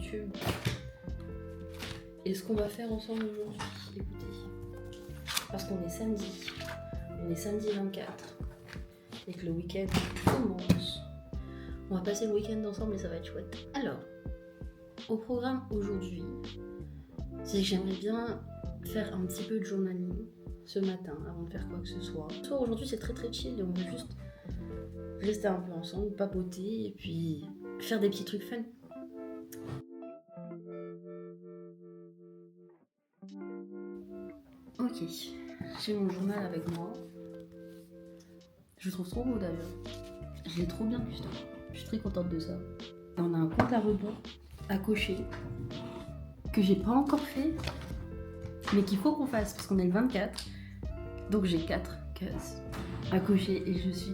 YouTube. Et ce qu'on va faire ensemble aujourd'hui, écoutez, parce qu'on est samedi 24, et que le week-end commence, on va passer le week-end ensemble et ça va être chouette. Alors, au programme aujourd'hui, c'est que j'aimerais bien faire un petit peu de journaling ce matin avant de faire quoi que ce soit. Aujourd'hui c'est très très chill et on veut juste rester un peu ensemble, papoter et puis faire des petits trucs fun. Ok, j'ai mon journal avec moi. Je le trouve trop beau d'ailleurs. Je l'ai trop bien putain. Je suis très contente de ça. On a un compte à rebours à cocher que j'ai pas encore fait mais qu'il faut qu'on fasse parce qu'on est le 24. Donc j'ai 4 cases à cocher et je suis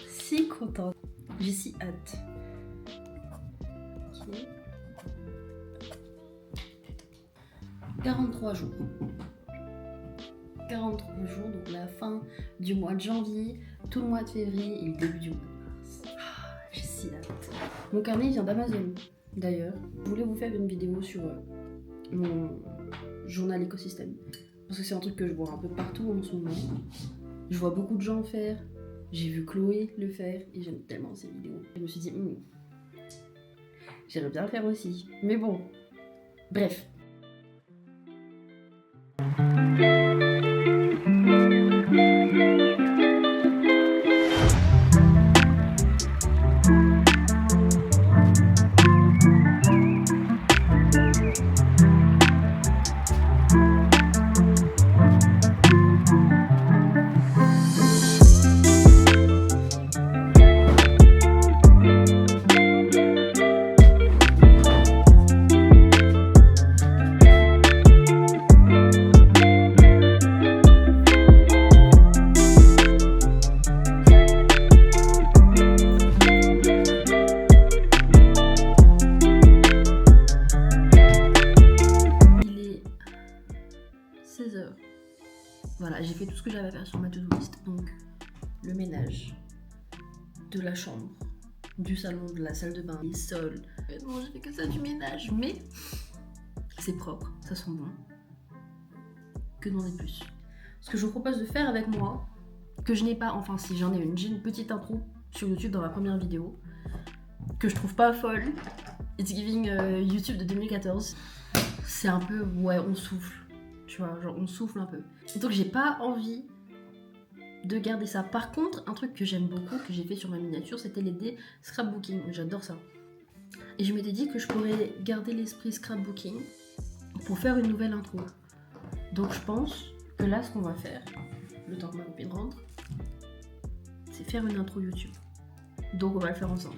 si contente. J'ai si hâte. Okay. 43 jours. 43 jours, donc la fin du mois de janvier, tout le mois de février et le début du mois de mars. J'ai si hâte. Mon carnet vient d'Amazon d'ailleurs. Je voulais vous faire une vidéo sur mon journal écosystème. Parce que c'est un truc que je vois un peu partout en ce moment. Je vois beaucoup de gens le faire. J'ai vu Chloé le faire et j'aime tellement ces vidéos. Je me suis dit, j'aimerais bien le faire aussi. Mais bon, bref. Voilà, j'ai fait tout ce que j'avais à faire sur ma to-do list. Donc, le ménage de la chambre, du salon, de la salle de bain, les sols. Non, j'ai fait que ça du ménage, mais c'est propre, ça sent bon. Que demander de plus? Ce que je vous propose de faire avec moi, que je n'ai pas, enfin si j'en ai une, j'ai une petite intro sur YouTube dans ma première vidéo, que je trouve pas folle. It's Giving YouTube de 2014. C'est un peu, ouais, on souffle. Tu vois, genre on souffle un peu. Donc j'ai pas envie de garder ça. Par contre, un truc que j'aime beaucoup, que j'ai fait sur ma miniature, c'était l'idée scrapbooking. J'adore ça. Et je m'étais dit que je pourrais garder l'esprit scrapbooking pour faire une nouvelle intro. Donc je pense que là, ce qu'on va faire, le temps que ma copine rentre, c'est faire une intro YouTube. Donc on va le faire ensemble.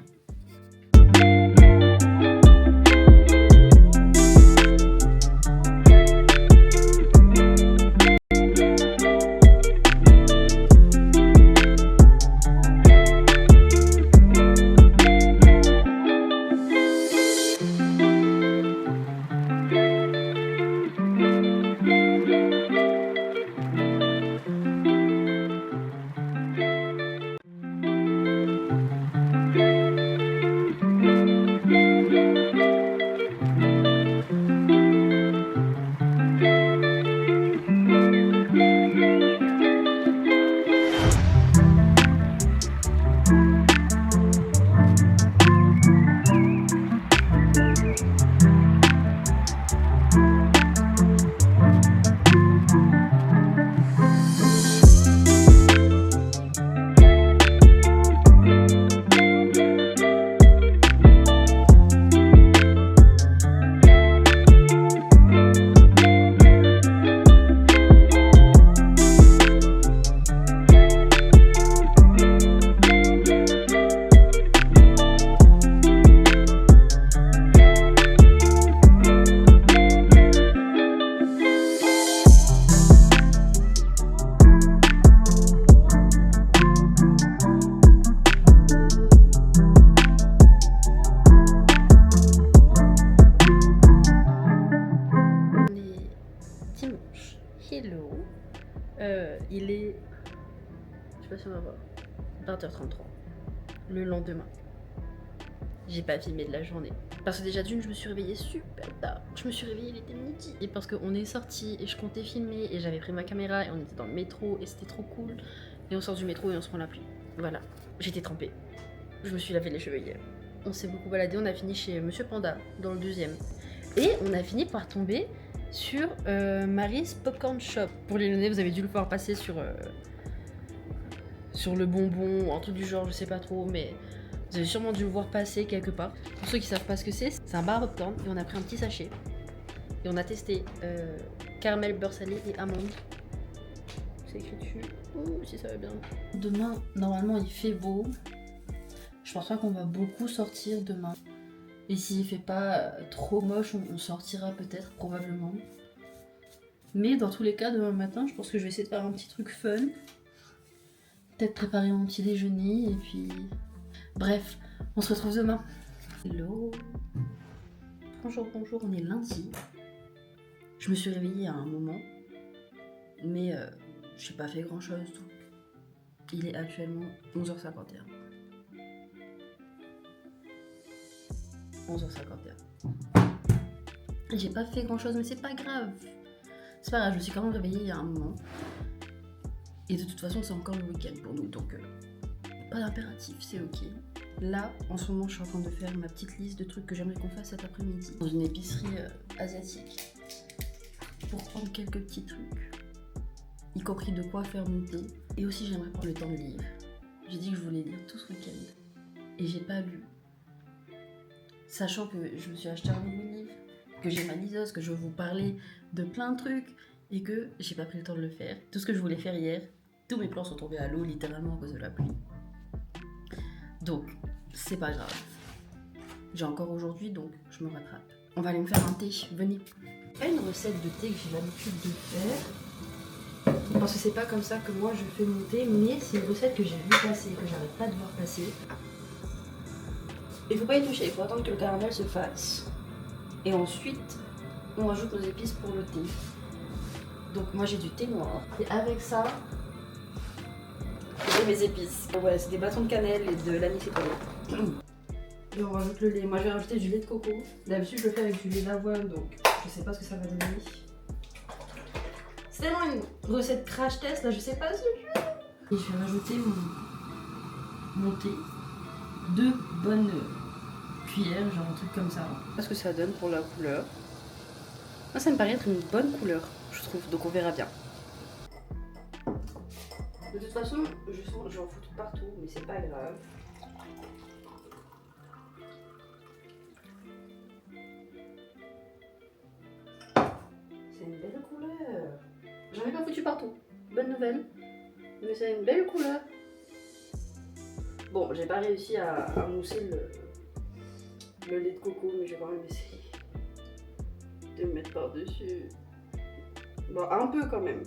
Hello. Il est, je sais pas si on va voir, 20h33. Le lendemain. j'ai pas filmé de la journée. Parce que déjà d'une, je me suis réveillée super tard. Je me suis réveillée, il était midi. Et parce qu'on est sorti et je comptais filmer et j'avais pris ma caméra et on était dans le métro et c'était trop cool. Et on sort du métro et on se prend la pluie. Voilà, j'étais trempée. Je me suis lavé les cheveux hier. On s'est beaucoup baladé, on a fini chez Monsieur Panda, dans le 2e. Et on a fini par tomber sur Mary's Popcorn Shop. Pour les Lyonnais, vous avez dû le voir passer sur le bonbon ou un truc du genre, je sais pas trop, mais vous avez sûrement dû le voir passer quelque part. Pour ceux qui savent pas ce que c'est un bar à popcorn et on a pris un petit sachet. Et on a testé caramel, beurre salé et amande. C'est écrit dessus. Oh, si ça va bien. Demain, normalement, il fait beau. Je pense pas qu'on va beaucoup sortir demain. Et s'il fait pas trop moche, on sortira peut-être, probablement. Mais dans tous les cas, demain matin, je pense que je vais essayer de faire un petit truc fun. Peut-être préparer mon petit déjeuner et puis... Bref, on se retrouve demain. Hello. Bonjour, bonjour, on est lundi. Je me suis réveillée à un moment. Mais j'ai pas fait grand chose. Il est actuellement 11h51. 11h51. J'ai pas fait grand chose, mais c'est pas grave. C'est pas grave, je me suis quand même réveillée il y a un moment. Et de toute façon, c'est encore le week-end pour nous, donc pas d'impératif, c'est ok. Là, en ce moment, je suis en train de faire ma petite liste de trucs que j'aimerais qu'on fasse cet après-midi dans une épicerie asiatique pour prendre quelques petits trucs, y compris de quoi faire mon thé. Et aussi, j'aimerais prendre le temps de lire. J'ai dit que je voulais lire tout ce week-end et j'ai pas lu. Sachant que je me suis acheté un nouveau livre, que j'ai ma liseuse, que je vais vous parler de plein de trucs et que j'ai pas pris le temps de le faire. Tout ce que je voulais faire hier, tous mes plans sont tombés à l'eau littéralement à cause de la pluie. Donc, c'est pas grave. J'ai encore aujourd'hui, donc je me rattrape. On va aller me faire un thé, venez. Pas une recette de thé que j'ai l'habitude de faire, parce que c'est pas comme ça que moi je fais mon thé, mais c'est une recette que j'ai vu passer, que j'arrête pas de voir passer. Il faut pas y toucher, il faut attendre que le caramel se fasse. Et ensuite, on rajoute nos épices pour le thé. Donc moi j'ai du thé noir. Et avec ça, j'ai mes épices. Donc voilà, c'est des bâtons de cannelle et de l'anis étoilé. Et on rajoute le lait. Moi je vais rajouter du lait de coco. D'habitude je le fais avec du lait d'avoine, donc je sais pas ce que ça va donner. C'est tellement une recette crash test, là je sais pas ce que je fais. Et je vais rajouter mon thé. 2 bonnes cuillères, genre un truc comme ça. Parce que ça donne pour la couleur. Moi ça me paraît être une bonne couleur, je trouve, donc on verra bien. De toute façon, je vais en foutre partout, mais c'est pas grave. C'est une belle couleur. J'en ai pas foutu partout. Bonne nouvelle. Mais c'est une belle couleur. Bon, j'ai pas réussi à mousser le lait de coco, mais j'ai quand même essayé de le mettre par-dessus. Bon, un peu quand même.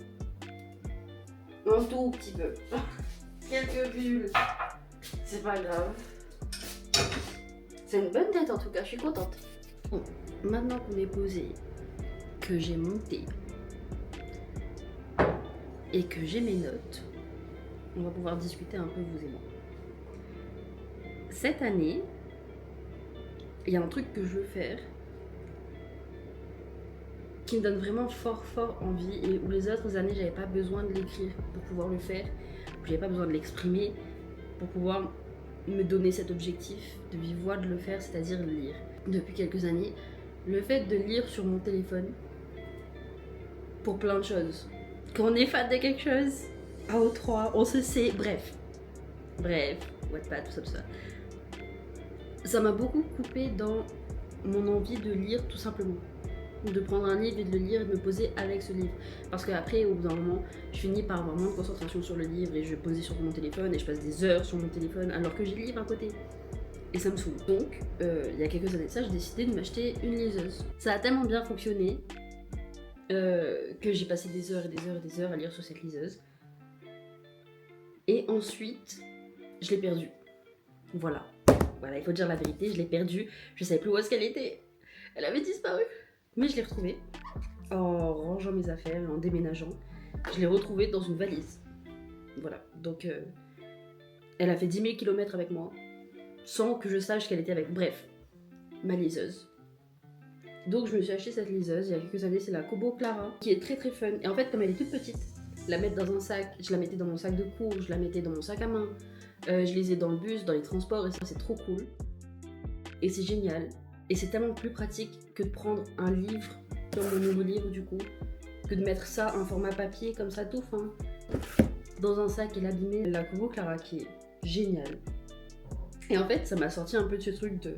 Un tout petit peu. Quelques bulles. C'est pas grave. C'est une bonne tête en tout cas, je suis contente. Bon, maintenant qu'on est posé, que j'ai monté et que j'ai mes notes, on va pouvoir discuter un peu vous et moi. Cette année, il y a un truc que je veux faire qui me donne vraiment fort envie et où les autres années j'avais pas besoin de l'écrire pour pouvoir le faire, où j'avais pas besoin de l'exprimer pour pouvoir me donner cet objectif de vive voix de le faire, c'est-à-dire lire. Depuis quelques années, le fait de lire sur mon téléphone pour plein de choses. Quand on est fan de quelque chose, AO3, on se sait, bref, Wattpad, tout ça. Ça m'a beaucoup coupé dans mon envie de lire tout simplement. De prendre un livre et de le lire et de me poser avec ce livre. Parce qu'après, au bout d'un moment, je finis par avoir moins de concentration sur le livre et je vais poser sur mon téléphone et je passe des heures sur mon téléphone alors que j'ai le livre à côté. Et ça me saoule. Donc, il y a quelques années de ça, j'ai décidé de m'acheter une liseuse. Ça a tellement bien fonctionné que j'ai passé des heures et des heures et des heures à lire sur cette liseuse. Et ensuite, je l'ai perdue. Voilà, il faut dire la vérité, je l'ai perdue. Je savais plus où est-ce qu'elle était. Elle avait disparu. Mais je l'ai retrouvée en rangeant mes affaires, en déménageant. Je l'ai retrouvée dans une valise. Voilà, donc elle a fait 10 000 km avec moi. sans que je sache qu'elle était avec. Bref, ma liseuse. Donc je me suis acheté cette liseuse il y a quelques années, c'est la Kobo Clara, qui est très très fun. Et en fait, comme elle est toute petite, la mettre dans un sac, je la mettais dans mon sac de cours, je la mettais dans mon sac à main, je les ai dans le bus, dans les transports, et ça c'est trop cool. Et c'est génial. Et c'est tellement plus pratique que de prendre un livre, comme mon nouveau livre du coup, que de mettre ça en format papier comme ça tout fin, dans un sac et l'abîmer. La Kobo Clara qui est géniale. Et en fait, ça m'a sorti un peu de ce truc de...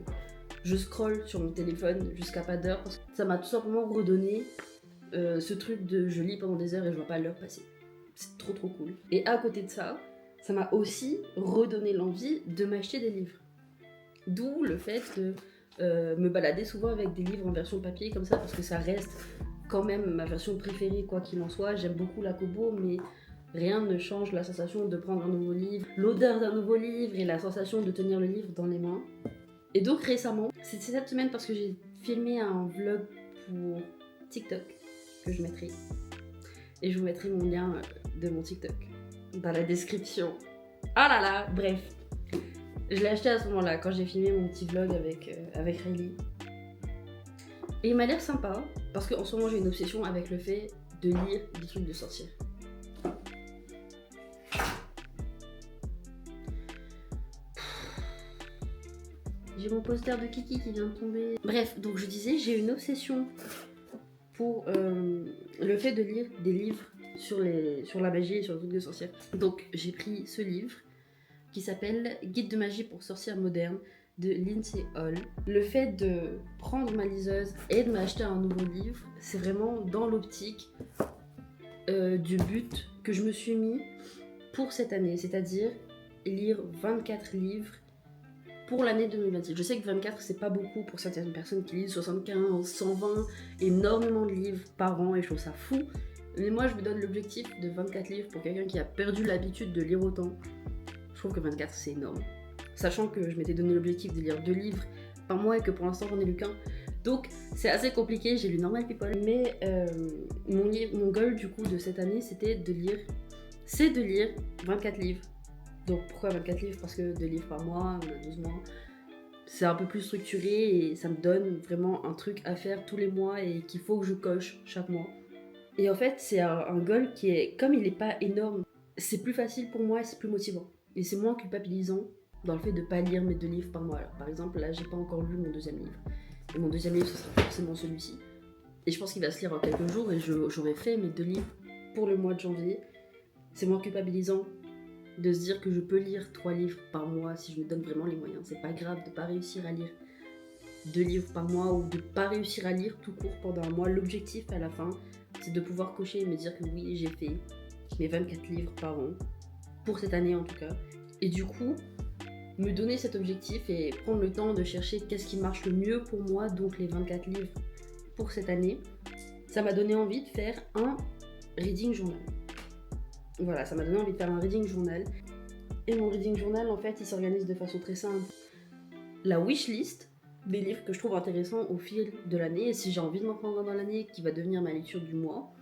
Je scrolle sur mon téléphone jusqu'à pas d'heure, parce que ça m'a tout simplement redonné ce truc de je lis pendant des heures et je vois pas l'heure passer. C'est trop trop cool. Et à côté de ça, ça m'a aussi redonné l'envie de m'acheter des livres. D'où le fait de me balader souvent avec des livres en version papier comme ça, parce que ça reste quand même ma version préférée quoi qu'il en soit. J'aime beaucoup la Kobo, mais rien ne change la sensation de prendre un nouveau livre, l'odeur d'un nouveau livre et la sensation de tenir le livre dans les mains. Et donc récemment, c'est cette semaine parce que j'ai filmé un vlog pour TikTok que je mettrai. Et je vous mettrai mon lien de mon TikTok dans la description. Ah là là, bref. Je l'ai acheté à ce moment-là quand j'ai filmé mon petit vlog avec Riley. Et il m'a l'air sympa parce qu'en ce moment j'ai une obsession avec le fait de lire des trucs de sorcières. J'ai mon poster de Kiki qui vient de tomber. Bref, donc je disais, j'ai une obsession pour le fait de lire des livres sur la magie et sur le truc de sorcière. Donc j'ai pris ce livre qui s'appelle Guide de magie pour sorcières modernes de Lindsay Hall. Le fait de prendre ma liseuse et de m'acheter un nouveau livre, c'est vraiment dans l'optique du but que je me suis mis pour cette année, c'est-à-dire lire 24 livres pour l'année 2026. Je sais que 24 c'est pas beaucoup pour certaines personnes qui lisent 75, 120, énormément de livres par an et je trouve ça fou. Mais moi je me donne l'objectif de 24 livres pour quelqu'un qui a perdu l'habitude de lire autant. Je trouve que 24 c'est énorme. Sachant que je m'étais donné l'objectif de lire 2 livres par mois et que pour l'instant j'en ai lu qu'un. Donc c'est assez compliqué, j'ai lu Normal People. Mais mon goal du coup de cette année c'était de lire 24 livres. Donc pourquoi 24 livres? Parce que 2 livres par mois, on a 12 mois. C'est un peu plus structuré et ça me donne vraiment un truc à faire tous les mois et qu'il faut que je coche chaque mois. Et en fait c'est un goal qui est, comme il n'est pas énorme, c'est plus facile pour moi et c'est plus motivant. Et c'est moins culpabilisant dans le fait de pas lire mes 2 livres par mois. Alors, par exemple là j'ai pas encore lu mon 2e livre. Et mon 2e livre ce sera forcément celui-ci. Et je pense qu'il va se lire en quelques jours et j'aurai fait mes 2 livres pour le mois de janvier. C'est moins culpabilisant de se dire que je peux lire 3 livres par mois si je me donne vraiment les moyens. C'est pas grave de pas réussir à lire 2 livres par mois ou de pas réussir à lire tout court pendant un mois. L'objectif à la fin, c'est de pouvoir cocher et me dire que oui, j'ai fait mes 24 livres par an, pour cette année en tout cas. Et du coup, me donner cet objectif et prendre le temps de chercher qu'est-ce qui marche le mieux pour moi, donc les 24 livres pour cette année, ça m'a donné envie de faire un reading journal. Voilà, ça m'a donné envie de faire un reading journal. Et mon reading journal, en fait, il s'organise de façon très simple. La wishlist des livres que je trouve intéressants au fil de l'année, et si j'ai envie de m'en prendre un dans l'année, qui va devenir ma lecture du mois.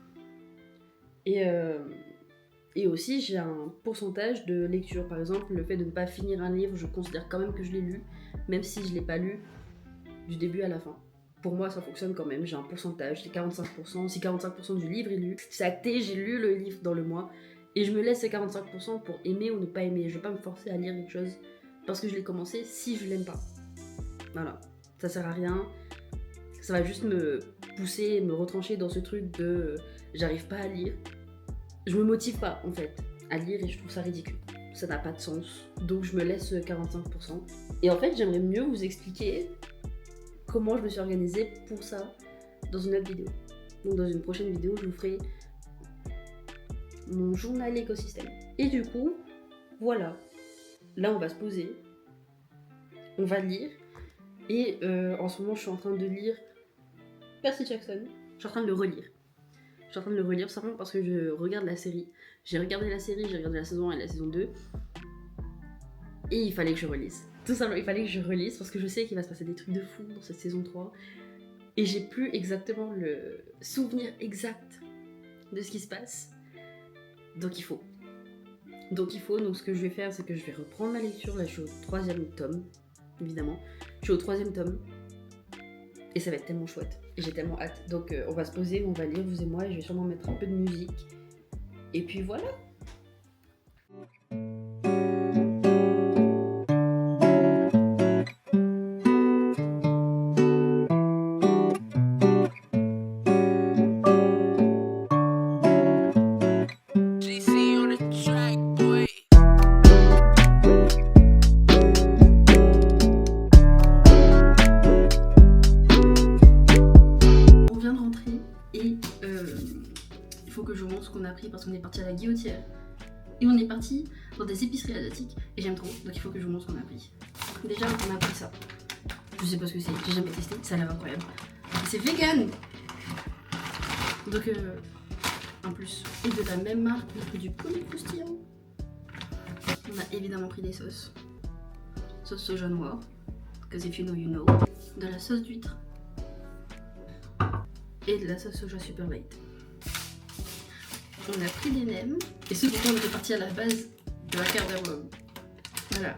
Et aussi, j'ai un pourcentage de lecture. Par exemple, le fait de ne pas finir un livre, je considère quand même que je l'ai lu, même si je ne l'ai pas lu du début à la fin. Pour moi, ça fonctionne quand même. J'ai un pourcentage, c'est 45%. Si 45% du livre est lu, c'est acté, j'ai lu le livre dans le mois. Et je me laisse ces 45% pour aimer ou ne pas aimer. Je vais pas me forcer à lire quelque chose parce que je l'ai commencé si je l'aime pas. Voilà, ça sert à rien. Ça va juste me pousser, me retrancher dans ce truc de j'arrive pas à lire. Je me motive pas en fait à lire et je trouve ça ridicule. Ça n'a pas de sens. Donc je me laisse 45%. Et en fait, j'aimerais mieux vous expliquer comment je me suis organisée pour ça dans une autre vidéo. Donc dans une prochaine vidéo, je vous ferai mon journal écosystème. Et du coup, voilà. Là, on va se poser. On va lire. Et en ce moment, je suis en train de lire Percy Jackson. Je suis en train de le relire. Je suis en train de le relire simplement parce que je regarde la série. J'ai regardé la série, j'ai regardé la saison 1 et la saison 2. Et il fallait que je relise. Tout simplement, il fallait que je relise parce que je sais qu'il va se passer des trucs de fou dans cette saison 3. Et j'ai plus exactement le souvenir exact de ce qui se passe. Donc il faut. Donc ce que je vais faire, c'est que je vais reprendre ma lecture. Là, je suis au 3e tome. évidemment. Je suis au 3e tome. Et ça va être tellement chouette. Et j'ai tellement hâte. Donc on va se poser, on va lire, vous et moi, et je vais sûrement mettre un peu de musique. Et puis voilà. Il faut que je vous montre ce qu'on a pris parce qu'on est parti à la Guillotière et on est parti dans des épiceries asiatiques et j'aime trop, donc il faut que je vous montre ce qu'on a pris. Déjà on a pris ça, je sais pas ce que c'est, j'ai jamais testé, ça a l'air incroyable. C'est vegan. Donc en plus, et de la même marque, on a pris du poulet croustillant. On a évidemment pris des sauces, sauce soja noir, because if you know you know, de la sauce d'huître et de la sauce soja super light. On a pris des nems, et ce pourquoi on était parti à la base de la carte d'Arwam. Voilà.